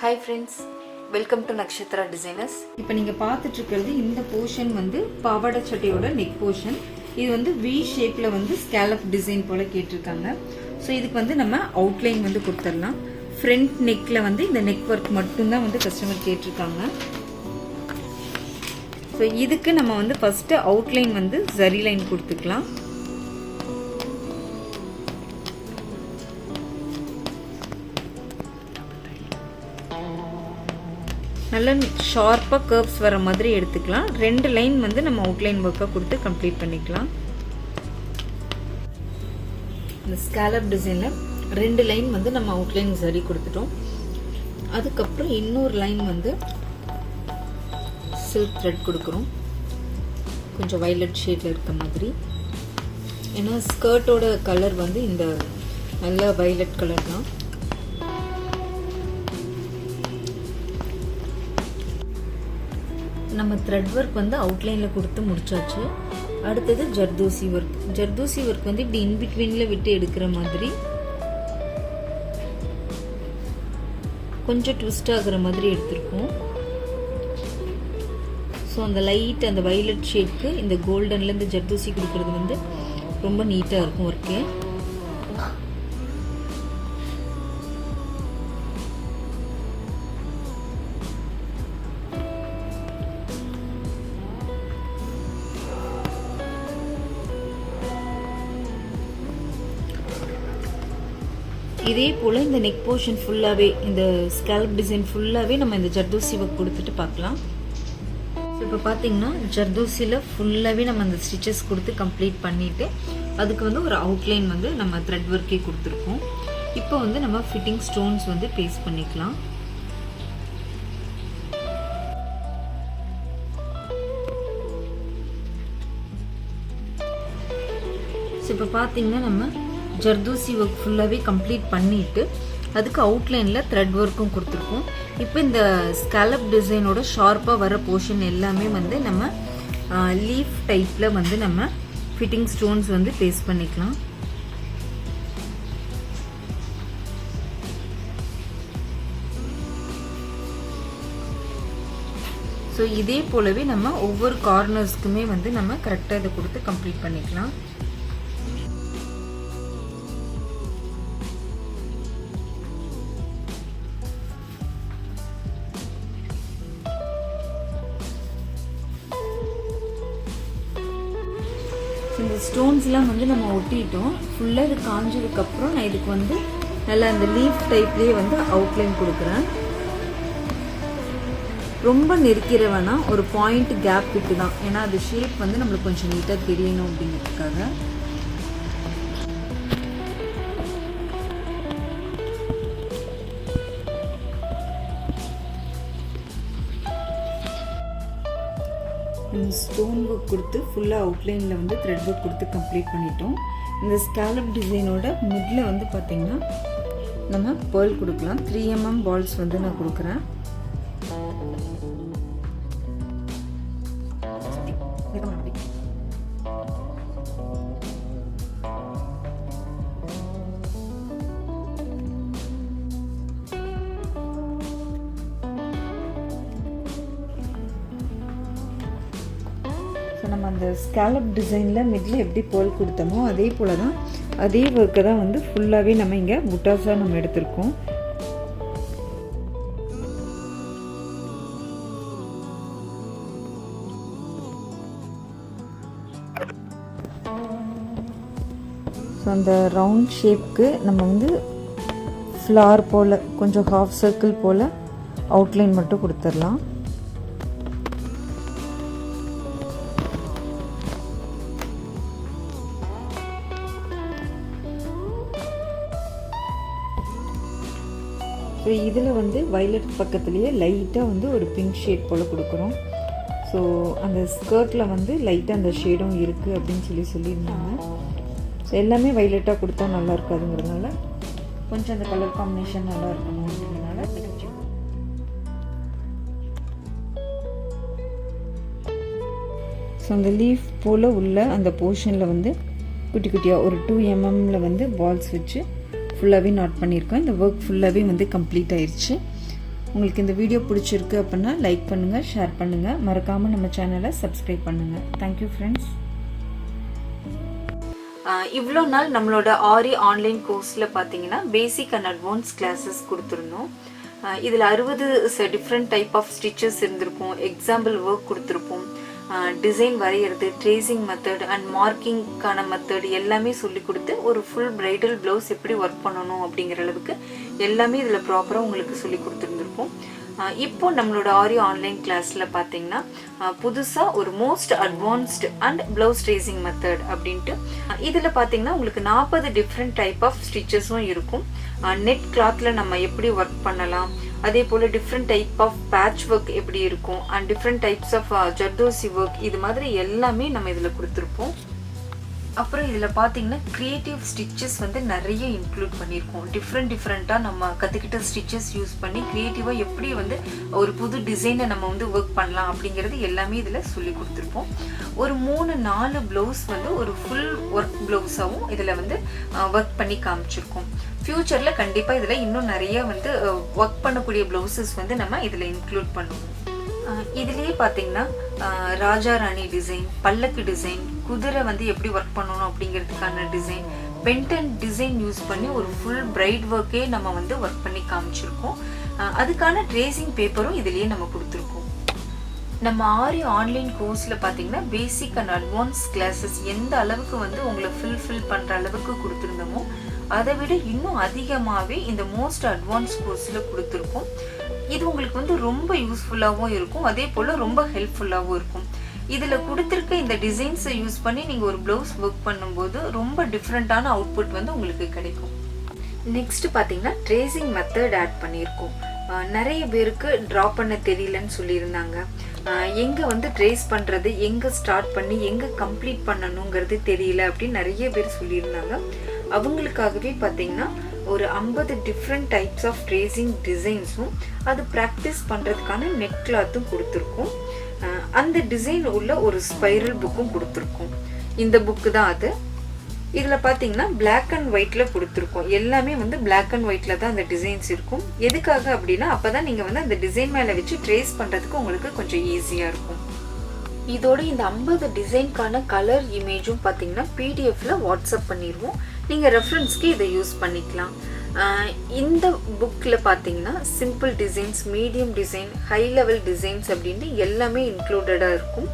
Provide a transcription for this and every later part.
Hi friends, welcome to Nakshatra Designers. இப்போ நீங்க பார்த்துட்டு இருக்கிறது இந்த போர்ஷன் வந்து பாவாடை சட்டையோட நெக் போர்ஷன். இது வந்து V ஷேப்ல வந்து ஸ்கேலப் டிசைன் போல கேட்டிருக்காங்க. ஸோ இதுக்கு வந்து நம்ம அவுட்லைன் வந்து கொடுத்துடலாம். ஃப்ரண்ட் நெக்ல வந்து இந்த நெக் ஒர்க் மட்டும்தான் வந்து கஸ்டமர் கேட்டிருக்காங்க. ஸோ இதுக்கு நம்ம வந்து ஃபர்ஸ்ட் அவுட்லைன் வந்து ஜரி லைன் கொடுத்துக்கலாம். நல்ல ஷார்ப்பா கர்வ்ஸ் வர மாதிரி எடுத்துக்கலாம். ரெண்டு லைன் வந்து நம்ம அவுட்லைன் ஒர்க்கா கொடுத்து கம்ப்ளீட் பண்ணிக்கலாம். இந்த ஸ்கேலப் டிசைன்ல ரெண்டு லைன் வந்து நம்ம அவுட்லைன் சரி கொடுத்துட்டோம். அதுக்கப்புறம் இன்னொரு லைன் வந்து சில்க் த்ரெட் கொடுக்குறோம், கொஞ்சம் வயலட் ஷேட்ல இருக்க மாதிரி. ஏன்னா ஸ்கர்ட்டோட கலர் வந்து இந்த நல்ல வயலட் கலர் தான். நம்ம த்ரெட் ஒர்க் வந்து அவுட்லைனில் கொடுத்து முடிச்சாச்சு. அடுத்தது ஜர்தோசி ஒர்க். ஜர்தோசி ஒர்க் வந்து இப்படி இன்பிட்வீனில் விட்டு எடுக்கிற மாதிரி கொஞ்சம் ட்விஸ்ட் ஆகுற மாதிரி எடுத்திருக்கோம். ஸோ அந்த லைட் அந்த வயலட் ஷேட்க்கு இந்த கோல்டன்ல இந்த ஜர்தோசி கொடுக்கறது வந்து ரொம்ப நீட்டாக இருக்கும் ஒர்க்கு. இதே போல் இந்த நெக் போர்ஷன் ஃபுல்லாகவே இந்த ஸ்கேல்ப் டிசைன் ஃபுல்லாகவே நம்ம இந்த ஜர்தோசி ஒர்க் கொடுத்துட்டு பார்க்கலாம். ஸோ இப்போ பார்த்தீங்கன்னா ஜர்தோசியில் ஃபுல்லாகவே நம்ம அந்த ஸ்டிச்சஸ் கொடுத்து கம்ப்ளீட் பண்ணிவிட்டு அதுக்கு வந்து ஒரு அவுட்லைன் வந்து நம்ம த்ரெட் ஒர்க்கே கொடுத்துருக்கோம். இப்போ வந்து நம்ம ஃபிட்டிங் ஸ்டோன்ஸ் வந்து பேஸ்ட் பண்ணிக்கலாம். ஸோ இப்போ பார்த்தீங்கன்னா நம்ம ஜர்தோசி ஒர்க் ஃபுல்லாகவே கம்ப்ளீட் பண்ணிவிட்டு அதுக்கு அவுட்லைனில் த்ரெட் ஒர்க்கும் கொடுத்துருக்கோம். இப்போ இந்த ஸ்கேலப் டிசைனோட ஷார்ப்பாக வர போர்ஷன் எல்லாமே வந்து நம்ம லீஃப் டைப்பில் வந்து நம்ம ஃபிட்டிங் ஸ்டோன்ஸ் வந்து பேஸ்ட் பண்ணிக்கலாம். ஸோ இதே போலவே நம்ம ஒவ்வொரு கார்னர்ஸ்க்குமே வந்து நம்ம கரெக்டாக இதை கொடுத்து கம்ப்ளீட் பண்ணிக்கலாம். இந்த ஸ்டோன்ஸ்லாம் வந்து நம்ம ஒட்டிட்டோம். ஃபுல்லாக இது காஞ்சதுக்கப்புறம் நான் இதுக்கு வந்து நல்லா அந்த லீஃப் டைப்லேயே வந்து அவுட்லைன் கொடுக்குறேன். ரொம்ப நெருக்கிற வேணா, ஒரு பாயிண்ட் கேப் விட்டு தான். ஏன்னா அது ஷேப் வந்து நம்மளுக்கு கொஞ்சம் நீட்டாக தெரியணும் அப்படிங்கிறதுக்காக. ஸ்டோன் ஒர்க் கொடுத்து ஃபுல்லாக அவுட்லைனில் வந்து த்ரெட் ஒர்க் கொடுத்து கம்ப்ளீட் பண்ணிட்டோம். இந்த ஸ்கேலப் டிசைனோட மிடில் வந்து பார்த்திங்கன்னா நம்ம பேர்ல் கொடுக்கலாம். 3 mm பால்ஸ் வந்து நான் கொடுக்குறேன். நம்ம அந்த ஸ்கேலப் டிசைனில் மிடில் எப்படி பேர்ல் கொடுத்தோமோ அதே போல் தான், அதே ஒர்க்கை தான் வந்து ஃபுல்லாகவே நம்ம இங்கே புட்டாஸாக நம்ம எடுத்திருக்கோம். ஸோ அந்த ரவுண்ட் ஷேப்க்கு நம்ம வந்து ஃப்ளார் போல் கொஞ்சம் ஹாஃப் சர்க்கிள் போல் அவுட்லைன் மட்டும் கொடுத்துடலாம். ஸோ இதில் வந்து வயலட் பக்கத்துலேயே லைட்டாக வந்து ஒரு பிங்க் ஷேட் போல் கொடுக்குறோம். ஸோ அந்த ஸ்கர்ட்டில் வந்து லைட்டாக அந்த ஷேடும் இருக்குது அப்படின்னு சொல்லியிருந்தாங்க. ஸோ எல்லாமே வயலட்டாக கொடுத்தா நல்லா இருக்காதுங்கிறதுனால கொஞ்சம் அந்த கலர் காம்பினேஷன் நல்லா இருக்கணும் அப்படிங்கிறதுனால ஸோ அந்த லீஃப் போல் உள்ள அந்த போர்ஷனில் வந்து குட்டி குட்டியாக ஒரு 2 mm வந்து பால்ஸ் வச்சு ஃபுல்லாகவே நாட் பண்ணியிருக்கோம். இந்த ஒர்க் ஃபுல்லாகவே வந்து கம்ப்ளீட் ஆயிடுச்சு. உங்களுக்கு இந்த வீடியோ பிடிச்சிருக்கு அப்படின்னா லைக் பண்ணுங்கள், ஷேர் பண்ணுங்கள், மறக்காமல் நம்ம சேனலை சப்ஸ்கிரைப் பண்ணுங்கள். Thank you friends. இவ்வளோ நாள் நம்மளோட ஆரி ஆன்லைன் கோர்ஸில் பார்த்தீங்கன்னா பேசிக் அண்ட் அட்வான்ஸ் கிளாஸஸ் கொடுத்துருந்தோம். இதில் 60 டிஃப்ரெண்ட் டைப் ஆஃப் ஸ்டிச்சஸ் இருந்திருக்கும், எக்ஸாம்பிள் ஒர்க் கொடுத்துருப்போம், டிசைன் வரைகிறது, ட்ரேசிங் மெத்தட் அண்ட் மார்க்கிங்கான மெத்தட் எல்லாமே சொல்லி கொடுத்து ஒரு ஃபுல் பிரைடல் ப்ளவுஸ் எப்படி ஒர்க் பண்ணணும் அப்படிங்கிற அளவுக்கு எல்லாமே இதில் ப்ராப்பராக உங்களுக்கு சொல்லி கொடுத்துருந்துருப்போம். இப்போ நம்மளோட ஆரி ஆன்லைன் கிளாஸில் பார்த்தீங்கன்னா புதுசாக ஒரு most advanced and blouse tracing method அப்படின்ட்டு இதில் பார்த்தீங்கன்னா உங்களுக்கு 40 டிஃப்ரெண்ட் டைப் ஆஃப் ஸ்டிச்சஸும் இருக்கும். நெட் கிளாத்தில் நம்ம எப்படி ஒர்க் பண்ணலாம், அதே போல் different type of patch work எப்படி இருக்கும் and different types of zardozi work, இது மாதிரி எல்லாமே நம்ம இதில் கொடுத்துருப்போம். அப்புறம் இதில் பார்த்தீங்கன்னா க்ரியேட்டிவ் ஸ்டிச்சஸ் வந்து நிறைய இன்க்ளூட் பண்ணியிருக்கோம். டிஃப்ரெண்ட்டாக நம்ம கற்றுக்கிட்ட ஸ்டிச்சஸ் யூஸ் பண்ணி க்ரியேட்டிவாக எப்படி வந்து ஒரு புது டிசைனை நம்ம வந்து ஒர்க் பண்ணலாம் அப்படிங்கிறது எல்லாமே இதில் சொல்லி கொடுத்துருப்போம். ஒரு 3-4 ப்ளவுஸ் வந்து ஒரு ஃபுல் ஒர்க் ப்ளவுஸாகவும் இதில் வந்து ஒர்க் பண்ணி காமிச்சிருக்கோம். ஃப்யூச்சரில் கண்டிப்பாக இதில் இன்னும் நிறைய வந்து ஒர்க் பண்ணக்கூடிய ப்ளவுசஸ் வந்து நம்ம இதில் இன்க்ளூட் பண்ணுவோம். இதுலேயே பார்த்தீங்கன்னா ராஜா ராணி டிசைன், பல்லக்கு டிசைன், குதிரை வந்து எப்படி ஒர்க் பண்ணணும் அப்படிங்கிறதுக்கான டிசைன், பென்டன் டிசைன் யூஸ் பண்ணி ஒரு ஃபுல் பிரைட் ஒர்க்கே நம்ம வந்து ஒர்க் பண்ணி காமிச்சிருக்கோம். அதுக்கான ட்ரேசிங் பேப்பரும் இதுலேயே நம்ம கொடுத்துருக்கோம். நம்ம ஆரி ஆன்லைன் கோர்ஸில் பார்த்தீங்கன்னா பேசிக் அண்ட் அட்வான்ஸ் கிளாஸஸ் எந்த அளவுக்கு வந்து உங்களை ஃபில் பண்ணுற அளவுக்கு கொடுத்துருந்தோமோ அதை விட இன்னும் அதிகமாகவே இந்த மோஸ்ட் அட்வான்ஸ் கோர்ஸில் கொடுத்துருக்கோம். இது உங்களுக்கு வந்து ரொம்ப யூஸ்ஃபுல்லாகவும் இருக்கும், அதே போல் ரொம்ப ஹெல்ப்ஃபுல்லாகவும் இருக்கும். இதில் கொடுத்துருக்க இந்த டிசைன்ஸை யூஸ் பண்ணி நீங்கள் ஒரு ப்ளவுஸ் ஒர்க் பண்ணும்போது ரொம்ப டிஃப்ரெண்ட்டான அவுட்புட் வந்து உங்களுக்கு கிடைக்கும். நெக்ஸ்ட் பார்த்தீங்கன்னா ட்ரேசிங் மெத்தட் ஆட் பண்ணியிருக்கோம். நிறைய பேருக்கு ட்ரா பண்ண தெரியலன்னு சொல்லியிருந்தாங்க. எங்கே வந்து ட்ரேஸ் பண்ணுறது, எங்கே ஸ்டார்ட் பண்ணி எங்கே கம்ப்ளீட் பண்ணணுங்கிறது தெரியல அப்படின்னு நிறைய பேர் சொல்லியிருந்தாங்க. அவங்களுக்காகவே பார்த்தீங்கன்னா ஒரு 50 டிஃப்ரெண்ட் டைப்ஸ் ஆஃப் ட்ரேசிங் டிசைன்ஸும் அது ப்ராக்டிஸ் பண்ணுறதுக்கான நெட் கிளாத்தும் கொடுத்துருக்கோம். அந்த டிசைன் உள்ள ஒரு ஸ்பைரல் புக்கும் கொடுத்துருக்கோம். இந்த புக்கு தான் அது. இதில் பார்த்தீங்கன்னா பிளாக் அண்ட் ஒயிட்டில் கொடுத்துருக்கோம். எல்லாமே வந்து பிளாக் அண்ட் ஒயிட்டில் தான் அந்த டிசைன்ஸ் இருக்கும். எதுக்காக அப்படின்னா அப்போ தான் நீங்கள் வந்து அந்த டிசைன் மேலே வச்சு ட்ரேஸ் பண்ணுறதுக்கு உங்களுக்கு கொஞ்சம் ஈஸியாக இருக்கும். இதோட இந்த 50 டிசைனுக்கான கலர் இமேஜும் பார்த்தீங்கன்னா பிடிஎஃப்ல வாட்ஸ்அப் பண்ணிடுவோம். நீங்கள் ரெஃபரன்ஸ்க்கு இதை யூஸ் பண்ணிக்கலாம். இந்த புக்கில் பார்த்தீங்கன்னா simple designs, medium design, high level designs அப்படின்ட்டு எல்லாமே இன்க்ளூடடாக இருக்கும்.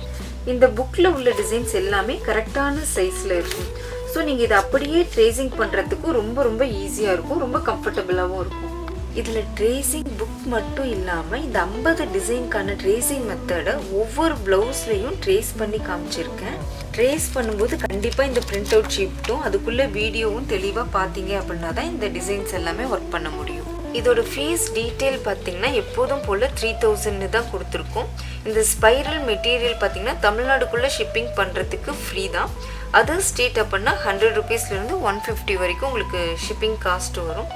இந்த புக்கில் உள்ள டிசைன்ஸ் எல்லாமே கரெக்டான சைஸில் இருக்கும். ஸோ நீங்கள் இதை அப்படியே ட்ரேசிங் பண்ணுறதுக்கும் ரொம்ப ஈஸியாக இருக்கும், ரொம்ப கம்ஃபர்டபுளாகவும் இருக்கும். இதில் ட்ரேசிங் புக் மட்டும் இல்லாமல் இந்த 50 டிசைனுக்கான ட்ரேசிங் மெத்தடை ஒவ்வொரு ப்ளவுஸ்லையும் ட்ரேஸ் பண்ணி காமிச்சிருக்கேன். ட்ரேஸ் பண்ணும்போது கண்டிப்பாக இந்த பிரிண்ட் அவுட் ஷீட்டும் அதுக்குள்ளே வீடியோவும் தெளிவாக பார்த்தீங்க அப்படின்னா தான் இந்த டிசைன்ஸ் எல்லாமே ஒர்க் பண்ண முடியும். இதோட ஃபீஸ் டீட்டெயில் பார்த்தீங்கன்னா எப்போதும் போல் 3000 தான் கொடுத்துருக்கோம். இந்த ஸ்பைரல் மெட்டீரியல் பார்த்தீங்கன்னா தமிழ்நாடுக்குள்ளே ஷிப்பிங் பண்ணுறதுக்கு ஃப்ரீ தான். அதர் ஸ்டேட் அப்படின்னா 100 ரூபீஸ்லேருந்து 150 வரைக்கும் உங்களுக்கு ஷிப்பிங் காஸ்ட் வரும்.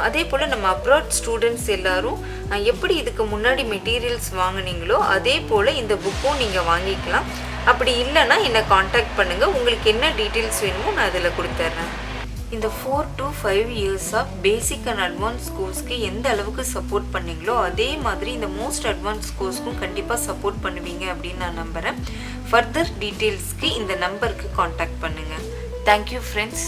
அதே போல் நம்ம அப்ராட் ஸ்டூடெண்ட்ஸ் எல்லாரும் எப்படி இதுக்கு முன்னாடி மெட்டீரியல்ஸ் வாங்கினீங்களோ அதே போல் இந்த புக்கும் நீங்கள் வாங்கிக்கலாம். அப்படி இல்லைன்னா என்னை காண்டாக்ட் பண்ணுங்கள், உங்களுக்கு என்ன டீட்டெயில்ஸ் வேணுமோ நான் அதில் கொடுத்துட்றேன். இந்த 4 to 5 years of basic and advance கோர்ஸ்க்கு எந்த அளவுக்கு சப்போர்ட் பண்ணீங்களோ அதே மாதிரி இந்த மோஸ்ட் அட்வான்ஸ் கோர்ஸ்க்கும் கண்டிப்பாக சப்போர்ட் பண்ணுவீங்க அப்படின்னு நான் நம்புகிறேன். ஃபர்தர் டீட்டெயில்ஸ்க்கு இந்த நம்பருக்கு காண்டாக்ட் பண்ணுங்கள். Thank you friends.